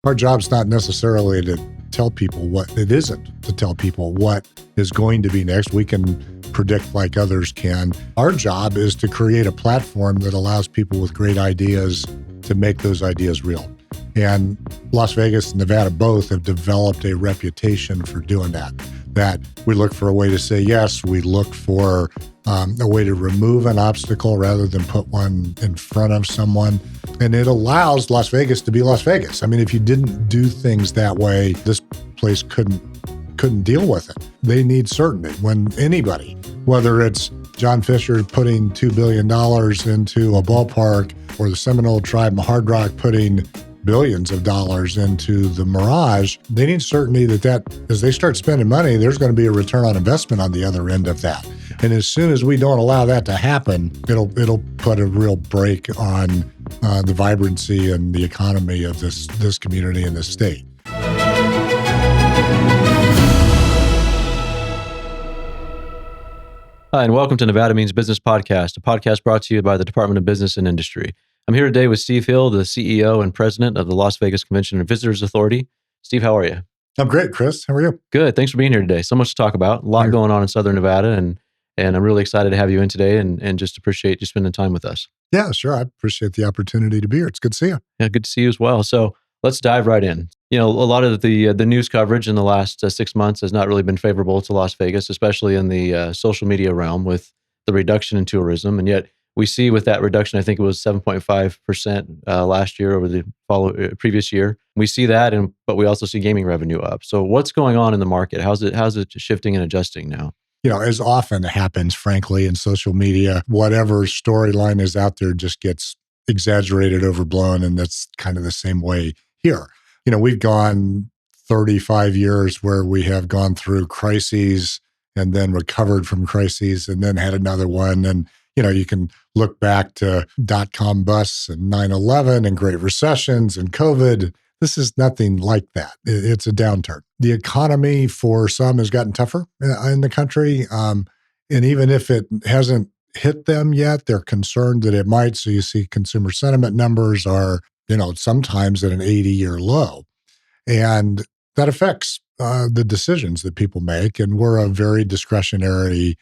Our job's not necessarily to tell people what it isn't, to tell people what is going to be next. We can predict like others can. Our job is to create a platform that allows people with great ideas to make those ideas real. And Las Vegas and Nevada both have developed a reputation for doing that. That we look for a way to say yes, we look for a way to remove an obstacle rather than put one in front of someone. And it allows Las Vegas to be Las Vegas. I mean, if you didn't do things that way, this place couldn't deal with it. They need certainty. When anybody, whether it's John Fisher putting $2 billion into a ballpark or the Seminole Tribe and Hard Rock putting billions of dollars into the Mirage, they need certainty that as they start spending money, there's going to be a return on investment on the other end of that. And as soon as we don't allow that to happen, it'll put a real brake on the vibrancy and the economy of this community and this state. Hi, and welcome to Nevada Means Business Podcast, a podcast brought to you by the Department of Business and Industry. I'm here today with Steve Hill, the CEO and president of the Las Vegas Convention and Visitors Authority. Steve, how are you? I'm great, Chris. How are you? Good. Thanks for being here today. So much to talk about. A lot going on in Southern Nevada, and I'm really excited to have you in today and just appreciate you spending time with us. Yeah, sure. I appreciate the opportunity to be here. It's good to see you. Yeah, good to see you as well. So let's dive right in. You know, a lot of the news coverage in the last 6 months has not really been favorable to Las Vegas, especially in the social media realm with the reduction in tourism. And yet we see with that reduction, I think it was 7.5% last year over the previous year. We see that, but we also see gaming revenue up. So what's going on in the market? How's it shifting and adjusting now? You know, as often happens, frankly, in social media, whatever storyline is out there just gets exaggerated, overblown, and that's kind of the same way here. You know, we've gone 35 years where we have gone through crises and then recovered from crises and then had another one. And, you know, you can look back to dot-com busts and 9/11 and great recessions and COVID. This is nothing like that. It's a downturn. The economy for some has gotten tougher in the country. And even if it hasn't hit them yet, they're concerned that it might. So you see consumer sentiment numbers are, you know, sometimes at an 80-year low. And that affects the decisions that people make. And we're a very discretionary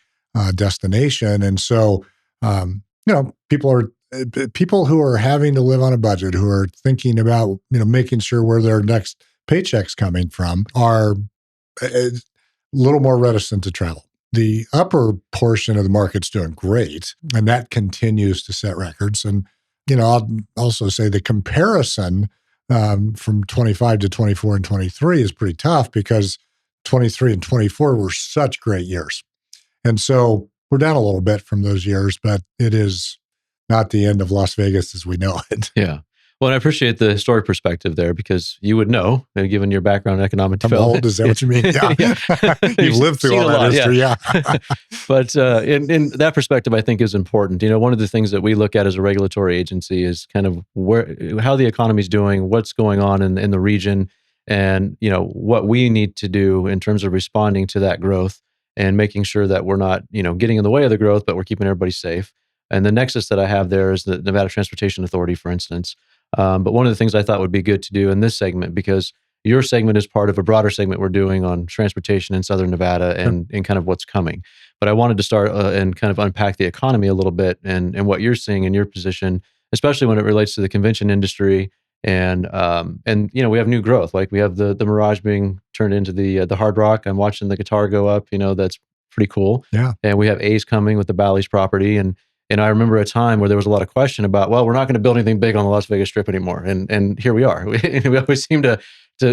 destination. And so, you know, people who are having to live on a budget, who are thinking about, you know, making sure where their next paycheck's coming from, are a little more reticent to travel. The upper portion of the market's doing great, and that continues to set records. And, you know, I'll also say the comparison from 25 to 24 and 23 is pretty tough because 23 and 24 were such great years. And so we're down a little bit from those years, but it is not the end of Las Vegas as we know it. Yeah. Well, and I appreciate the historic perspective there because you would know, given your background in economic development. I'm old, is that what you mean? Yeah. Yeah. You've lived through all that history, yeah. But in that perspective, I think is important. You know, one of the things that we look at as a regulatory agency is kind of how the economy is doing, what's going on in the region, and, you know, what we need to do in terms of responding to that growth and making sure that we're not, you know, getting in the way of the growth, but we're keeping everybody safe. And the nexus that I have there is the Nevada Transportation Authority, for instance. But one of the things I thought would be good to do in this segment, because your segment is part of a broader segment we're doing on transportation in Southern Nevada and kind of what's coming. But I wanted to start and kind of unpack the economy a little bit and what you're seeing in your position, especially when it relates to the convention industry. And you know, we have new growth. Like we have the Mirage being turned into the Hard Rock. I'm watching the guitar go up. You know, that's pretty cool. Yeah. And we have A's coming with the Bally's property. And I remember a time where there was a lot of question about, well, we're not going to build anything big on the Las Vegas Strip anymore. And here we are. We always seem to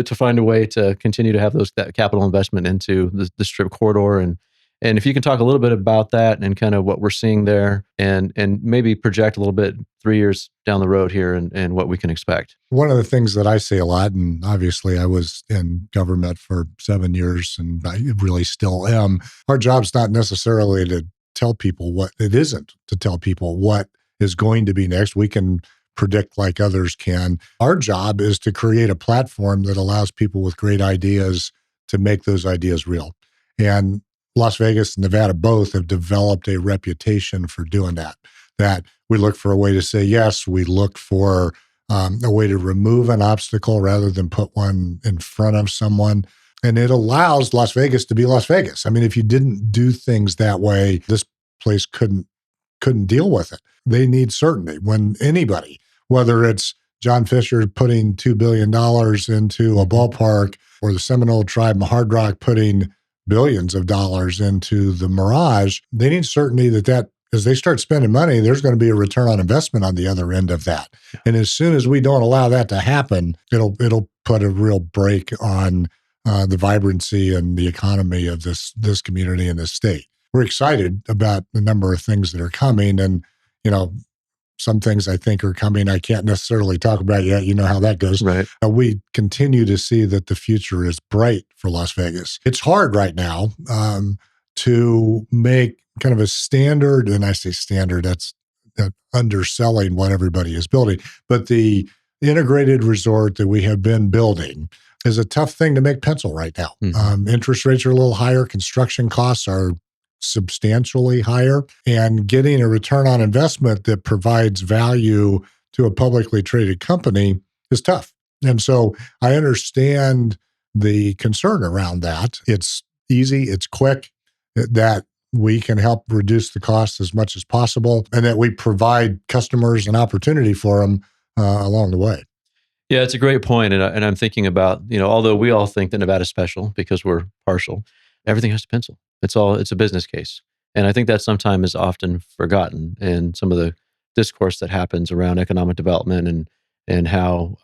find a way to continue to have that capital investment into the Strip corridor. And if you can talk a little bit about that and kind of what we're seeing there and maybe project a little bit 3 years down the road here and what we can expect. One of the things that I say a lot, and obviously I was in government for 7 years and I really still am, our job's not necessarily to tell people what it isn't, to tell people what is going to be next. We can predict like others can. Our job is to create a platform that allows people with great ideas to make those ideas real. And Las Vegas and Nevada both have developed a reputation for doing that. That we look for a way to say yes, we look for a way to remove an obstacle rather than put one in front of someone. And it allows Las Vegas to be Las Vegas. I mean, if you didn't do things that way, this place couldn't deal with it. They need certainty. When anybody, whether it's John Fisher putting $2 billion into a ballpark, or the Seminole Tribe and Hard Rock putting billions of dollars into the Mirage, they need certainty that as they start spending money, there's going to be a return on investment on the other end of that. And as soon as we don't allow that to happen, it'll put a real brake on the vibrancy and the economy of this community and this state. We're excited about the number of things that are coming, and some things I think are coming I can't necessarily talk about yet. You know how that goes. Right. We continue to see that the future is bright for Las Vegas. It's hard right now to make kind of a standard, and I say standard, that's underselling what everybody is building, but the integrated resort that we have been building is a tough thing to make pencil right now. Interest rates are a little higher. Construction costs are substantially higher, and getting a return on investment that provides value to a publicly traded company is tough. And so I understand the concern around that. It's easy, it's quick, that we can help reduce the costs as much as possible, and that we provide customers an opportunity for them along the way. Yeah, it's a great point. And I'm thinking about, although we all think that Nevada's special because we're partial, everything has to pencil. It's a business case. And I think that sometimes is often forgotten in some of the discourse that happens around economic development and how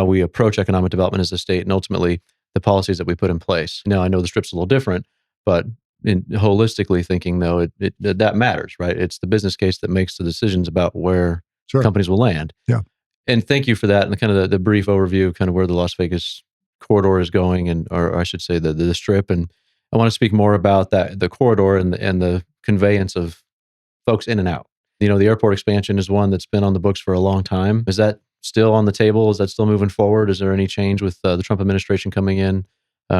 we approach economic development as a state, and ultimately the policies that we put in place. Now, I know the Strip's a little different, but in holistically thinking, though, that matters, right? It's the business case that makes the decisions about where companies will land. Yeah. And thank you for that, and kind of the brief overview, kind of where the Las Vegas corridor is going, or I should say the Strip. And I want to speak more about the corridor and the conveyance of folks in and out. The airport expansion is one that's been on the books for a long time. Is that still on the table? Is that still moving forward? Is there any change with the Trump administration coming in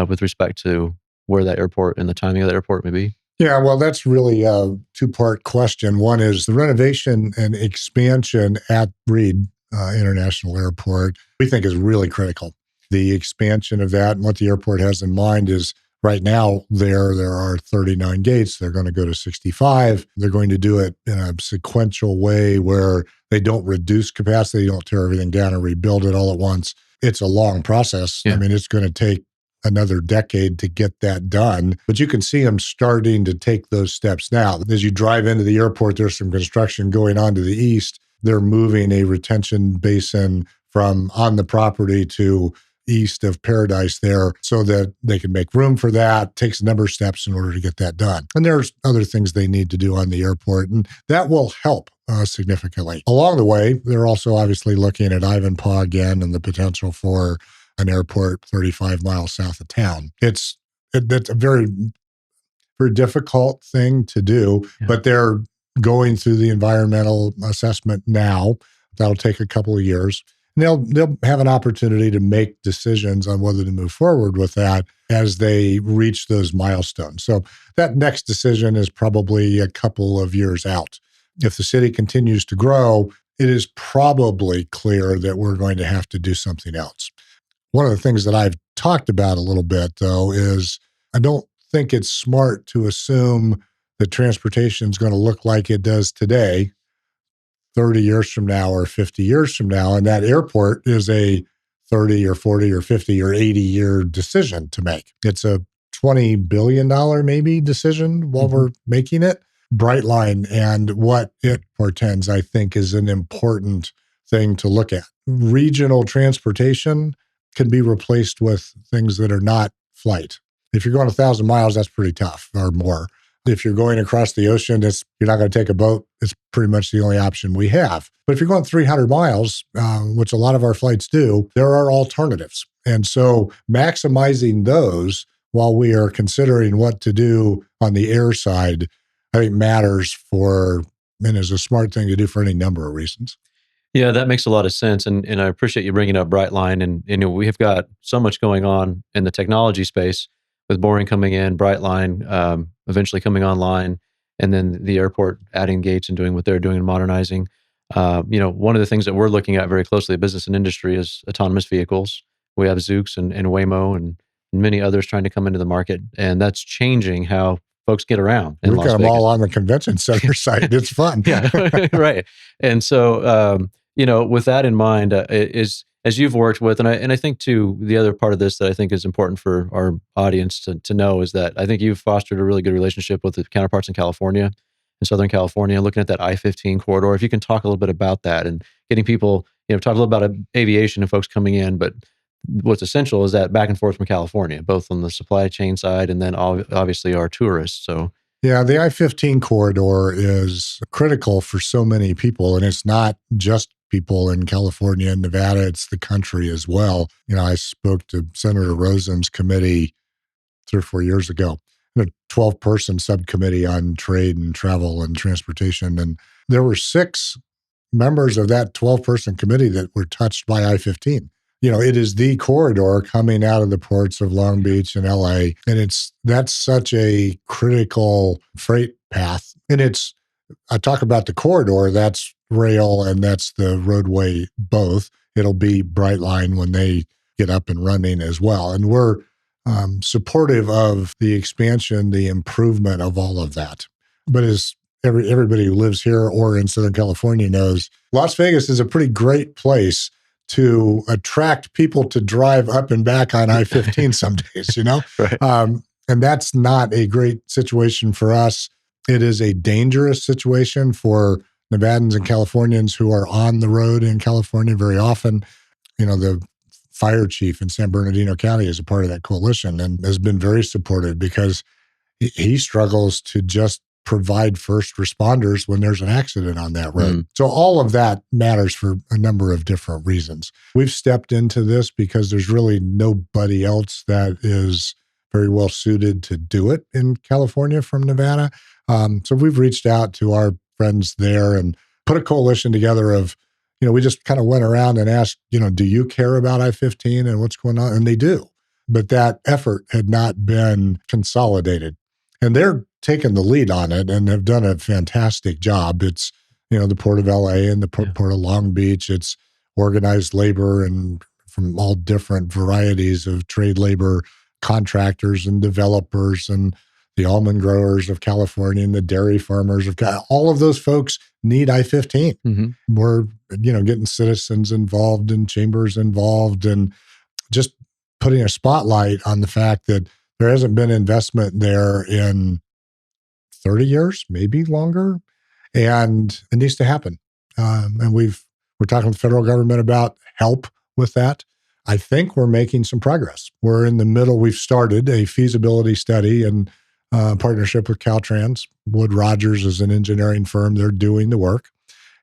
with respect to where that airport and the timing of that airport may be? Yeah, well, that's really a two-part question. One is the renovation and expansion at Reid International Airport, we think is really critical. The expansion of that and what the airport has in mind is right now there are 39 gates. They're going to go to 65. They're going to do it in a sequential way where they don't reduce capacity, don't tear everything down and rebuild it all at once. It's a long process. Yeah. I mean, it's going to take another decade to get that done, but you can see them starting to take those steps now. As you drive into the airport, there's some construction going on to the east. They're moving a retention basin from on the property to east of Paradise there so that they can make room for that. It takes a number of steps in order to get that done. And there's other things they need to do on the airport, and that will help significantly. Along the way, they're also obviously looking at Ivanpah again and the potential for an airport 35 miles south of town. That's a very, very difficult thing to do, but they're going through the environmental assessment now. That'll take a couple of years. And they'll have an opportunity to make decisions on whether to move forward with that as they reach those milestones. So that next decision is probably a couple of years out. If the city continues to grow, it is probably clear that we're going to have to do something else. One of the things that I've talked about a little bit, though, is I don't think it's smart to assume that transportation is going to look like it does today 30 years from now or 50 years from now. And that airport is a 30 or 40 or 50 or 80-year decision to make. It's a $20 billion maybe decision while we're making it. Brightline and what it portends, I think, is an important thing to look at. Regional transportation can be replaced with things that are not flight. If you're going 1,000 miles, that's pretty tough or more. If you're going across the ocean, you're not going to take a boat. It's pretty much the only option we have. But if you're going 300 miles, which a lot of our flights do, there are alternatives. And so maximizing those while we are considering what to do on the air side, I think matters and is a smart thing to do for any number of reasons. Yeah, that makes a lot of sense. And I appreciate you bringing up Brightline. And we have got so much going on in the technology space with Boring coming in, Brightline eventually coming online, and then the airport adding gates and doing what they're doing and modernizing. One of the things that we're looking at very closely at business and industry is autonomous vehicles. We have Zoox and Waymo and many others trying to come into the market, and that's changing how folks get around in We've Las got them Vegas. all on the convention center site. It's fun. Yeah, right. And so, with that in mind, is as you've worked with, and I think too, the other part of this that I think is important for our audience to know is that I think you've fostered a really good relationship with the counterparts in California, in Southern California, looking at that I-15 corridor. If you can talk a little bit about that and getting people, talk a little about aviation and folks coming in, but what's essential is that back and forth from California, both on the supply chain side and then obviously our tourists. So Yeah, the I-15 corridor is critical for so many people, and it's not just people in California and Nevada, it's the country as well. I spoke to Senator Rosen's committee 3 or 4 years ago, a 12-person subcommittee on trade and travel and transportation, and there were 6 members of that 12-person committee that were touched by I-15. It is the corridor coming out of the ports of Long Beach and LA. And that's such a critical freight path. And I talk about the corridor, that's rail and that's the roadway both. It'll be Brightline when they get up and running as well. And we're supportive of the expansion, the improvement of all of that. But as everybody who lives here or in Southern California knows, Las Vegas is a pretty great place to attract people to drive up and back on I-15 some days, Right. And that's not a great situation for us. It is a dangerous situation for Nevadans and Californians who are on the road in California very often. The fire chief in San Bernardino County is a part of that coalition and has been very supportive because he struggles to just provide first responders when there's an accident on that road. So all of that matters for a number of different reasons. We've stepped into this because there's really nobody else that is very well suited to do it in California from Nevada. So we've reached out to our friends there and put a coalition together of, we just kind of went around and asked, do you care about I-15 and what's going on? And they do. But that effort had not been consolidated. And they're taking the lead on it and have done a fantastic job. It's, the Port of LA and the Port of Long Beach. It's organized labor and from all different varieties of trade labor, contractors and developers and the almond growers of California and the dairy farmers of all of those folks need I-15. Mm-hmm. We're, getting citizens involved and chambers involved and just putting a spotlight on the fact that there hasn't been investment there in 30 years, maybe longer, and it needs to happen. And we're talking to the federal government about help with that. I think we're making some progress. We're in the middle. We've started a feasibility study in partnership with Caltrans. Wood Rogers is an engineering firm. They're doing the work,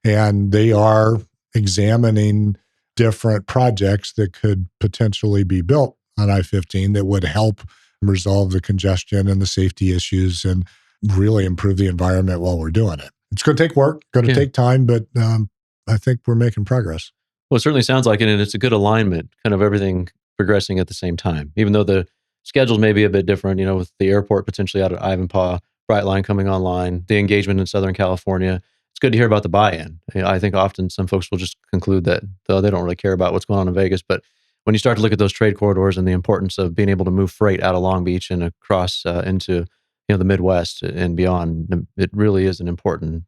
and they are examining different projects that could potentially be built on I-15 that would help resolve the congestion and the safety issues and really improve the environment while we're doing it. It's going to take work, going to take time, but I think we're making progress. Well, it certainly sounds like it, and it's a good alignment, kind of everything progressing at the same time, even though the schedules may be a bit different, with the airport potentially out at Ivanpah, Brightline coming online, the engagement in Southern California. It's good to hear about the buy-in. I think often some folks will just conclude that they don't really care about what's going on in Vegas, but when you start to look at those trade corridors and the importance of being able to move freight out of Long Beach and across into the Midwest and beyond, it really is an important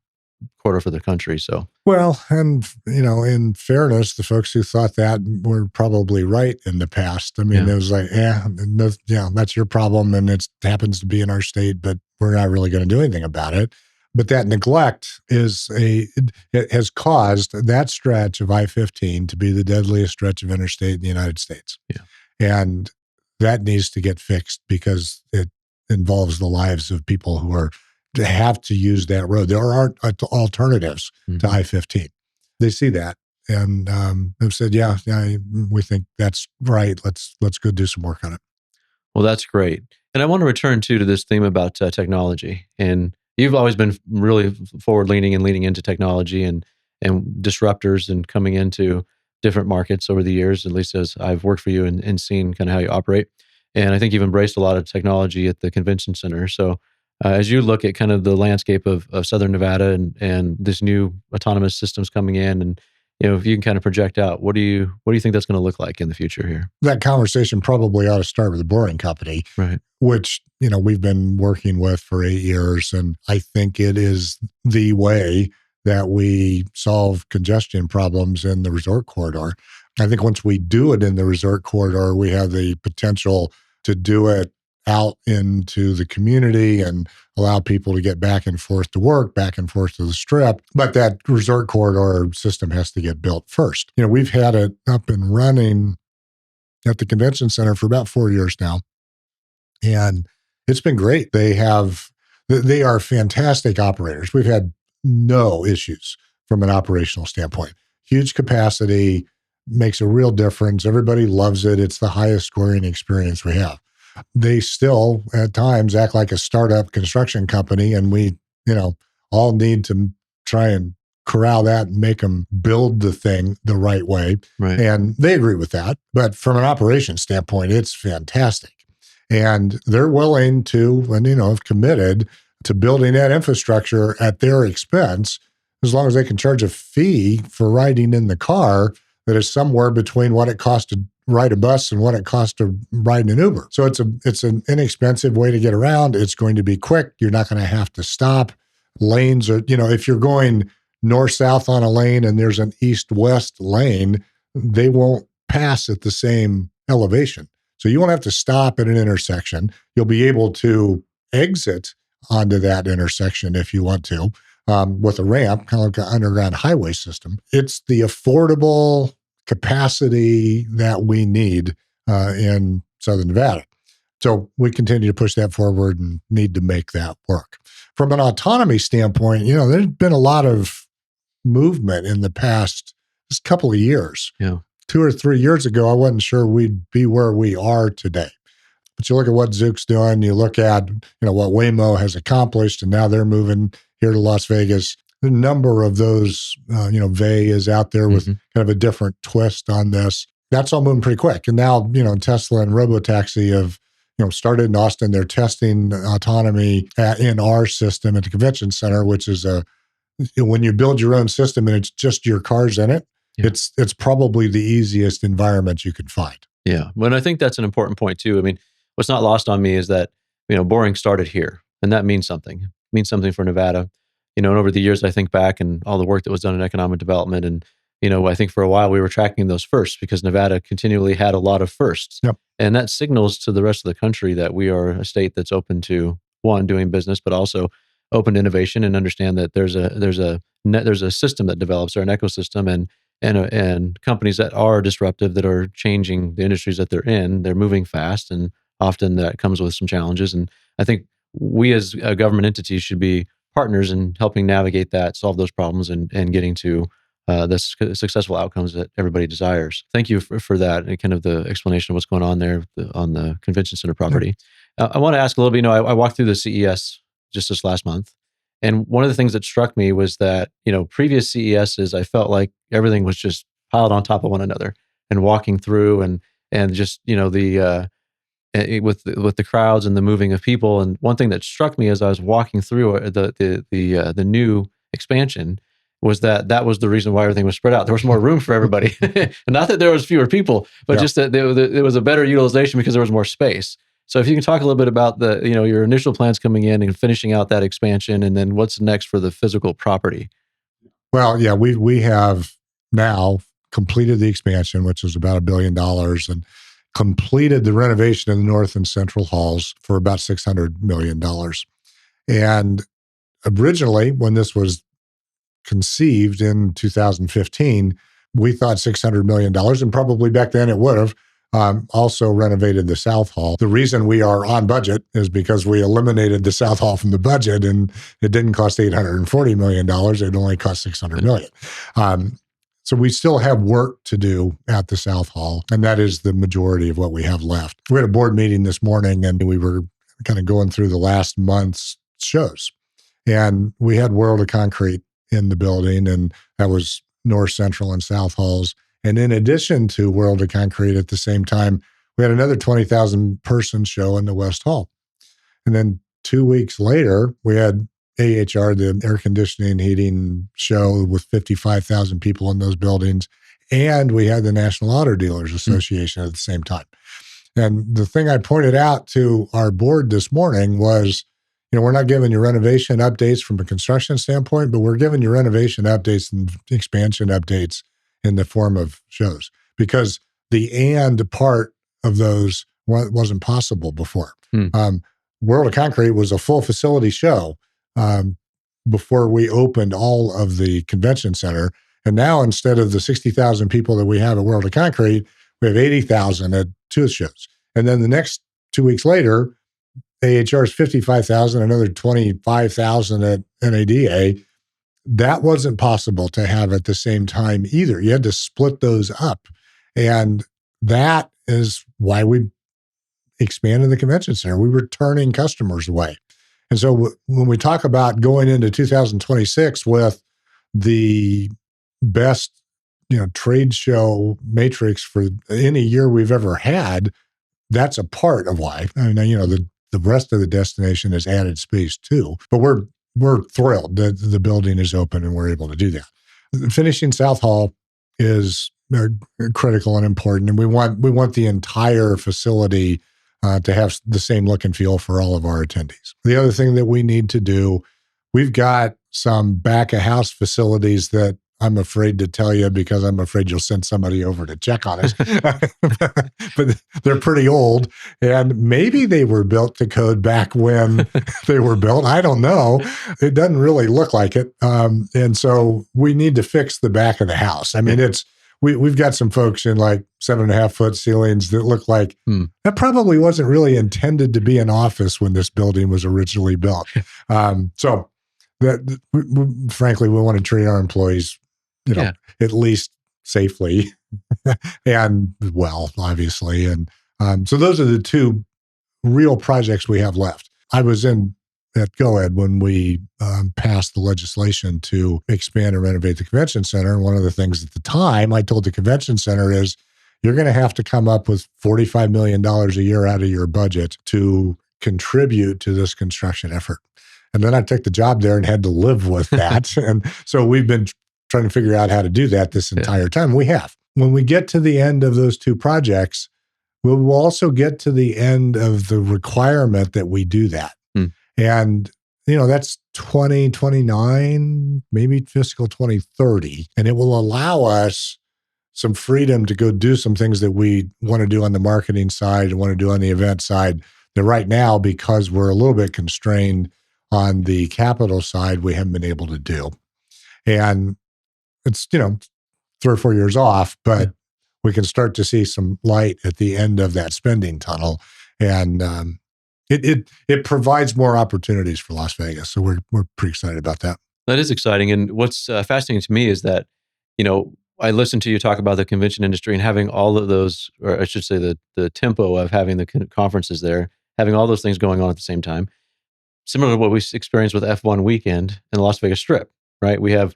corridor for the country. So well, and in fairness, the folks who thought that were probably right in the past. I mean, it was like, that's your problem, and it happens to be in our state, but we're not really going to do anything about it. But that neglect it has caused that stretch of I-15 to be the deadliest stretch of interstate in the United States. Yeah. And that needs to get fixed because it involves the lives of people who have to use that road. There aren't alternatives to I-15. They see that and have said, yeah, we think that's right. Let's go do some work on it. Well, that's great. And I want to return to this theme about technology. And you've always been really forward-leaning and leaning into technology and disruptors and coming into different markets over the years, at least as I've worked for you and seen kind of how you operate. And I think you've embraced a lot of technology at the convention center. So As you look at kind of the landscape of Southern Nevada and this new autonomous systems coming in, and if you can kind of project out, what do you think that's going to look like in the future here? That conversation probably ought to start with the boring company, right? Which we've been working with for 8 years, and I think it is the way that we solve congestion problems in the resort corridor. I think once we do it in the resort corridor, we have the potential to do it out into the community and allow people to get back and forth to work, back and forth to the Strip. But that resort corridor system has to get built first. We've had it up and running at the convention center for about 4 years now. And it's been great. They are fantastic operators. We've had no issues from an operational standpoint. Huge capacity, makes a real difference. Everybody loves it. It's the highest scoring experience we have. They still at times act like a startup construction company, and we, all need to try and corral that and make them build the thing the right way. Right. And they agree with that. But from an operations standpoint, it's fantastic. And they're willing to, and have committed to building that infrastructure at their expense, as long as they can charge a fee for riding in the car that is somewhere between what it costs to ride a bus and what it costs to ride an Uber. So it's an inexpensive way to get around. It's going to be quick. You're not going to have to stop. Lanes are, if you're going north-south on a lane and there's an east-west lane, they won't pass at the same elevation. So you won't have to stop at an intersection. You'll be able to exit onto that intersection if you want to, with a ramp, kind of like an underground highway system. It's the affordable capacity that we need in Southern Nevada. So we continue to push that forward and need to make that work. From an autonomy standpoint, there's been a lot of movement in the past just couple of years. Yeah. 2 or 3 years ago, I wasn't sure we'd be where we are today. But you look at what Zoox doing, you look at what Waymo has accomplished, and now they're moving here to Las Vegas. The number of those, VAY is out there with kind of a different twist on this. That's all moving pretty quick. And now, Tesla and Robotaxi have, started in Austin. They're testing autonomy in our system at the convention center, which is when you build your own system and it's just your cars in it, it's probably the easiest environment you could find. Yeah. Well, I think that's an important point too. I mean, what's not lost on me is that, boring started here, and that means something. It means something for Nevada. And over the years, I think back and all the work that was done in economic development. And, I think for a while we were tracking those firsts because Nevada continually had a lot of firsts. Yep. And that signals to the rest of the country that we are a state that's open to, one, doing business, but also open to innovation, and understand that there's a system that develops, or an ecosystem, and companies that are disruptive, that are changing the industries that they're in. They're moving fast, and often that comes with some challenges. And I think we as a government entity should be partners in helping navigate that, solve those problems, and getting to the successful outcomes that everybody desires. Thank you for that, and kind of the explanation of what's going on there on the convention center property. I want to ask a little bit, I walked through the CES just this last month. And one of the things that struck me was that, previous CESs, I felt like everything was just piled on top of one another, and walking through and just, with the crowds and the moving of people. And one thing that struck me as I was walking through the new expansion was that was the reason why everything was spread out. There was more room for everybody. And not that there was fewer people, but just that there was a better utilization because there was more space. So if you can talk a little bit about your initial plans coming in and finishing out that expansion, and then what's next for the physical property. Well, yeah, we have now completed the expansion, which is about $1 billion, and completed the renovation of the north and central halls for about $600 million. And originally, when this was conceived in 2015, we thought $600 million, and probably back then it would have also renovated the South Hall. The reason we are on budget is because we eliminated the South Hall from the budget, and it didn't cost $840 million. It only cost $600 million. So we still have work to do at the South Hall, and that is the majority of what we have left. We had a board meeting this morning, and we were kind of going through the last month's shows. And we had World of Concrete in the building, and that was North, Central, and South Halls. And in addition to World of Concrete, at the same time, we had another 20,000 person show in the West Hall. And then 2 weeks later, we had AHR, the air conditioning heating show with 55,000 people in those buildings. And we had the National Auto Dealers Association at the same time. And the thing I pointed out to our board this morning was, we're not giving you renovation updates from a construction standpoint, but we're giving you renovation updates and expansion updates in the form of shows, because the and part of those wasn't possible before. World of Concrete was a full facility show before we opened all of the convention center. And now, instead of the 60,000 people that we have at World of Concrete, we have 80,000 at two shows. And then the next 2 weeks later, AHR is 55,000, another 25,000 at NADA. That wasn't possible to have at the same time either. You had to split those up. And that is why we expanded the convention center. We were turning customers away. And so when we talk about going into 2026 with the best, trade show matrix for any year we've ever had, that's a part of why. I mean, the rest of the destination is added space too. But we're thrilled that the building is open and we're able to do that. Finishing South Hall is critical and important, and we want the entire facility to have the same look and feel for all of our attendees. The other thing that we need to do, we've got some back of house facilities that I'm afraid to tell you because I'm afraid you'll send somebody over to check on us. But they're pretty old, and maybe they were built to code back when they were built. I don't know. It doesn't really look like it. And so we need to fix the back of the house. I mean, we've got some folks in like 7.5 foot ceilings that look like that probably wasn't really intended to be an office when this building was originally built. So that frankly, we want to treat our employees, at least safely and well, obviously. And so those are the two real projects we have left. I was in at GoEd when we passed the legislation to expand and renovate the convention center. And one of the things at the time I told the convention center is, you're going to have to come up with $45 million a year out of your budget to contribute to this construction effort. And then I took the job there and had to live with that. And so we've been trying to figure out how to do that this entire time. We have. When we get to the end of those two projects, we'll also get to the end of the requirement that we do that. And, that's 2029, maybe fiscal 2030. And it will allow us some freedom to go do some things that we want to do on the marketing side and want to do on the event side that right now, because we're a little bit constrained on the capital side, we haven't been able to do. And it's, 3 or 4 years off, but we can start to see some light at the end of that spending tunnel. And it provides more opportunities for Las Vegas. So we're pretty excited about that. That is exciting. And what's fascinating to me is that, I listened to you talk about the convention industry and having all of those, or I should say the tempo of having the conferences there, having all those things going on at the same time. Similar to what we experienced with F1 weekend in the Las Vegas Strip, right? We have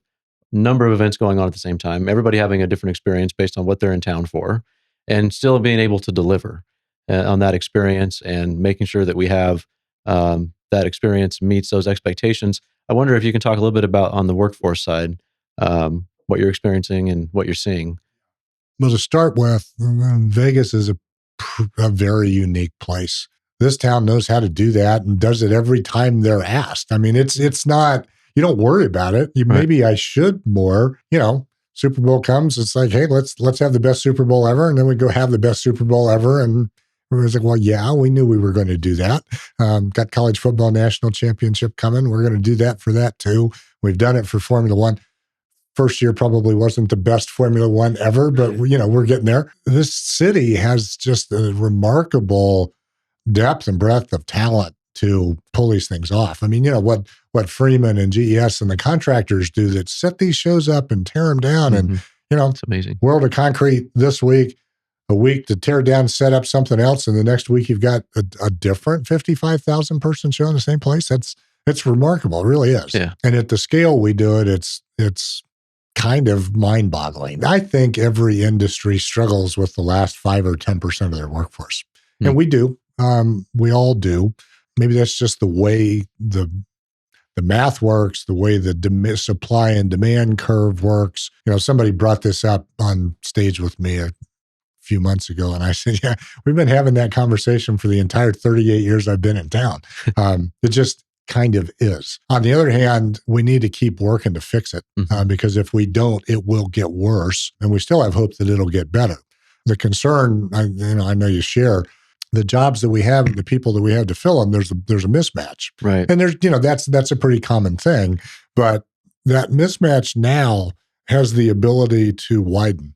a number of events going on at the same time, everybody having a different experience based on what they're in town for, and still being able to deliver on that experience and making sure that we have that experience meets those expectations. I wonder if you can talk a little bit about on the workforce side, what you're experiencing and what you're seeing. Well, to start with, Vegas is a very unique place. This town knows how to do that and does it every time they're asked. I mean, it's not, you don't worry about it. Maybe I should more, Super Bowl comes, it's like, hey, let's have the best Super Bowl ever. And then we go have the best Super Bowl ever. And everyone's like, well, yeah, we knew we were going to do that. Got college football national championship coming. We're going to do that for that too. We've done it for Formula One. First year probably wasn't the best Formula One ever, but we're getting there. This city has just a remarkable depth and breadth of talent to pull these things off. I mean, what Freeman and GES and the contractors do that set these shows up and tear them down. And, it's amazing. World of Concrete this week, a week to tear down, set up something else. And the next week you've got a different 55,000 person show in the same place. It's remarkable. It really is. Yeah. And at the scale we do it, it's kind of mind-boggling. I think every industry struggles with the last 5 or 10% of their workforce. And we do. We all do. maybe that's just the way the math works, the way the supply and demand curve works. Somebody brought this up on stage with me a few months ago, and I said, yeah, we've been having that conversation for the entire 38 years I've been in town. It just kind of is. On the other hand, we need to keep working to fix it, because if we don't, it will get worse, and we still have hope that it'll get better. The concern, I know you share, the jobs that we have and the people that we have to fill them, there's a mismatch. Right. And that's a pretty common thing. But that mismatch now has the ability to widen,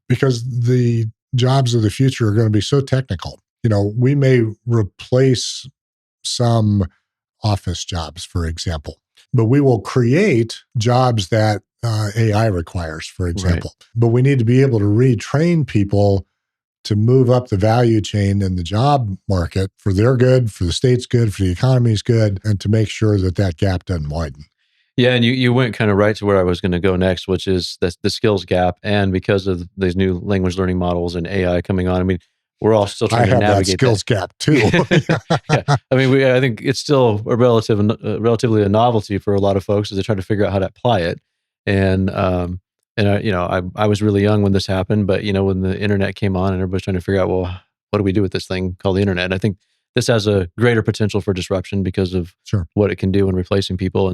because the jobs of the future are going to be so technical. We may replace some office jobs, for example, but we will create jobs that AI requires, for example. Right. But we need to be able to retrain people to move up the value chain in the job market for their good, for the state's good, for the economy's good, and to make sure that gap doesn't widen. Yeah, and you went kind of right to where I was going to go next, which is the skills gap. And because of these new language learning models and AI coming on, I mean, we're all still trying to navigate that skills gap too. Yeah. I mean, I think it's still relatively a novelty for a lot of folks as they try to figure out how to apply it. And I was really young when this happened, but when the internet came on and everybody's trying to figure out, well, what do we do with this thing called the internet? And I think this has a greater potential for disruption because of what it can do in replacing people.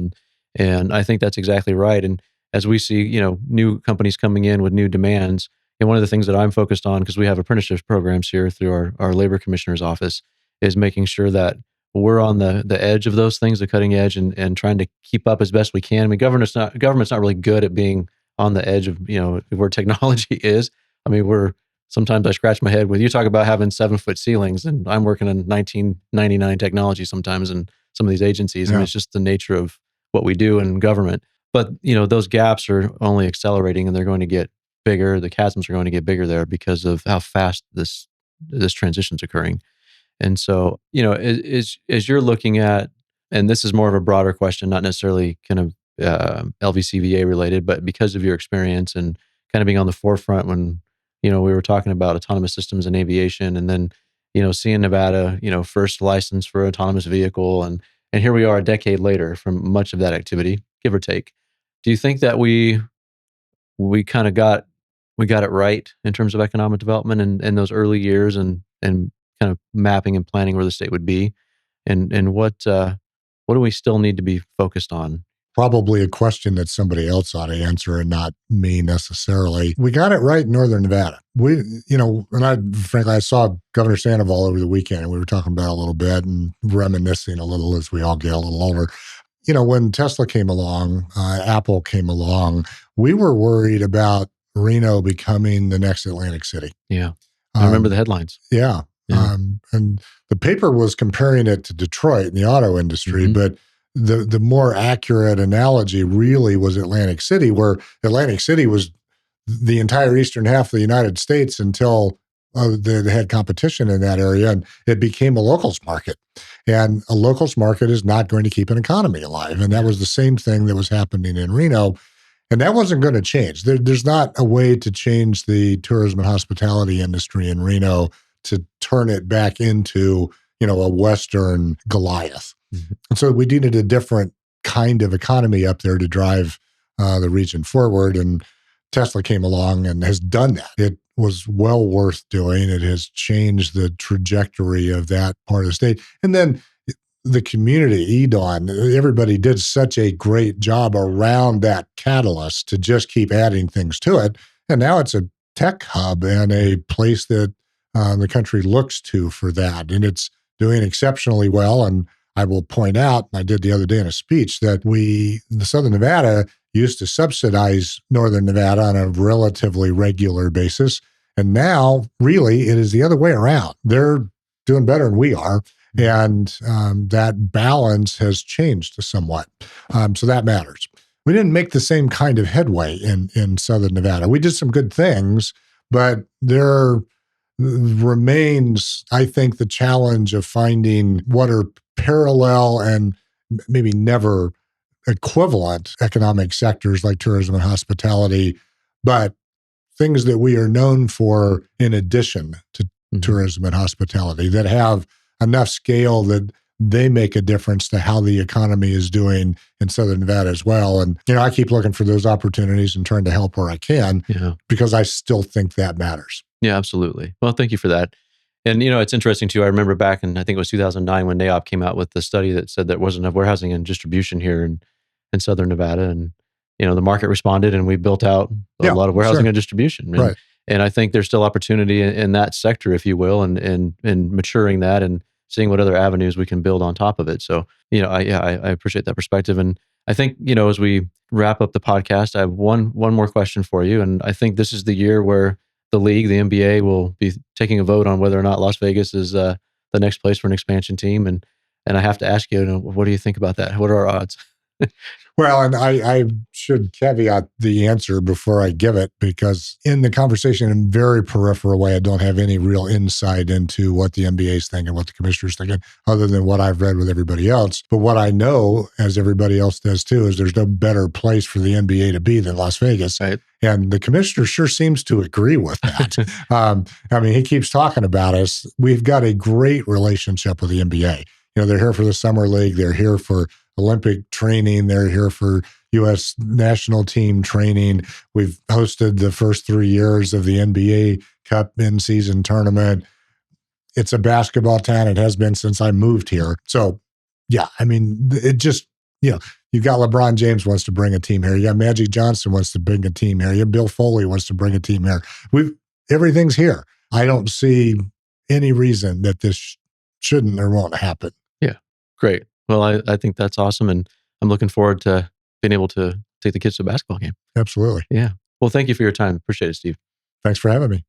And I think that's exactly right. And as we see, new companies coming in with new demands, and one of the things that I'm focused on, because we have apprenticeship programs here through our labor commissioner's office, is making sure that we're on the edge of those things, the cutting edge, and trying to keep up as best we can. I mean, government's not really good at being on the edge of where technology is. I mean, sometimes I scratch my head with you talk about having 7-foot ceilings, and I'm working in 1999 technology sometimes in some of these agencies. Yeah. I mean, it's just the nature of what we do in government. But those gaps are only accelerating, and they're going to get bigger. The chasms are going to get bigger there because of how fast this transition's occurring. And so, as you're looking at, and this is more of a broader question, not necessarily kind of LVCVA related, but because of your experience and kind of being on the forefront when, we were talking about autonomous systems in aviation, and then, seeing Nevada, first license for autonomous vehicle, and here we are a decade later from much of that activity, give or take. Do you think that we kind of got it right in terms of economic development in those early years, and kind of mapping and planning where the state would be, and what do we still need to be focused on? Probably a question that somebody else ought to answer and not me necessarily. We got it right in Northern Nevada. I saw Governor Sandoval over the weekend, and we were talking about it a little bit and reminiscing a little as we all get a little older. When Tesla came along, Apple came along, we were worried about Reno becoming the next Atlantic City. Yeah. I remember the headlines. Yeah. And the paper was comparing it to Detroit in the auto industry, but the more accurate analogy really was Atlantic City, where Atlantic City was the entire eastern half of the United States until they had competition in that area, and it became a locals market. And a locals market is not going to keep an economy alive. And that was the same thing that was happening in Reno. And that wasn't going to change. There's not a way to change the tourism and hospitality industry in Reno to turn it back into, a Western Goliath. And so we needed a different kind of economy up there to drive the region forward. And Tesla came along and has done that. It was well worth doing. It has changed the trajectory of that part of the state. And then the community, Elon, everybody did such a great job around that catalyst to just keep adding things to it. And now it's a tech hub and a place that the country looks to for that. And it's doing exceptionally well. And I will point out, I did the other day in a speech, that the Southern Nevada used to subsidize Northern Nevada on a relatively regular basis. And now, really, it is the other way around. They're doing better than we are. And that balance has changed somewhat. So that matters. We didn't make the same kind of headway in Southern Nevada. We did some good things, but there remains, I think, the challenge of finding what are parallel and maybe never equivalent economic sectors like tourism and hospitality, but things that we are known for in addition to tourism and hospitality that have enough scale that they make a difference to how the economy is doing in Southern Nevada as well. And, I keep looking for those opportunities and trying to help where I can because I still think that matters. Yeah, absolutely. Well, thank you for that. And, it's interesting too. I remember back in, I think it was 2009 when NAIOP came out with the study that said there wasn't enough warehousing and distribution here in Southern Nevada. And, the market responded and we built out a lot of warehousing and distribution. And, and I think there's still opportunity in that sector, if you will, and maturing that and seeing what other avenues we can build on top of it. So, I appreciate that perspective. And I think, as we wrap up the podcast, I have one more question for you. And I think this is the year where the league, the NBA, will be taking a vote on whether or not Las Vegas is the next place for an expansion team. And I have to ask you, what do you think about that? What are our odds? Well, and I should caveat the answer before I give it, because in the conversation, in a very peripheral way, I don't have any real insight into what the NBA is thinking, what the commissioner's thinking, other than what I've read with everybody else. But what I know, as everybody else does too, is there's no better place for the NBA to be than Las Vegas. Right. And the commissioner sure seems to agree with that. He keeps talking about us. We've got a great relationship with the NBA. They're here for the summer league. They're here for Olympic training. They're here for U.S. national team training. We've hosted the first 3 years of the NBA Cup in-season tournament. It's a basketball town. It has been since I moved here. So, yeah, it just, you've got LeBron James wants to bring a team here. You got Magic Johnson wants to bring a team here. You have Bill Foley wants to bring a team here. Everything's here. I don't see any reason that this shouldn't or won't happen. Yeah, great. Well, I think that's awesome. And I'm looking forward to being able to take the kids to a basketball game. Absolutely. Yeah. Well, thank you for your time. Appreciate it, Steve. Thanks for having me.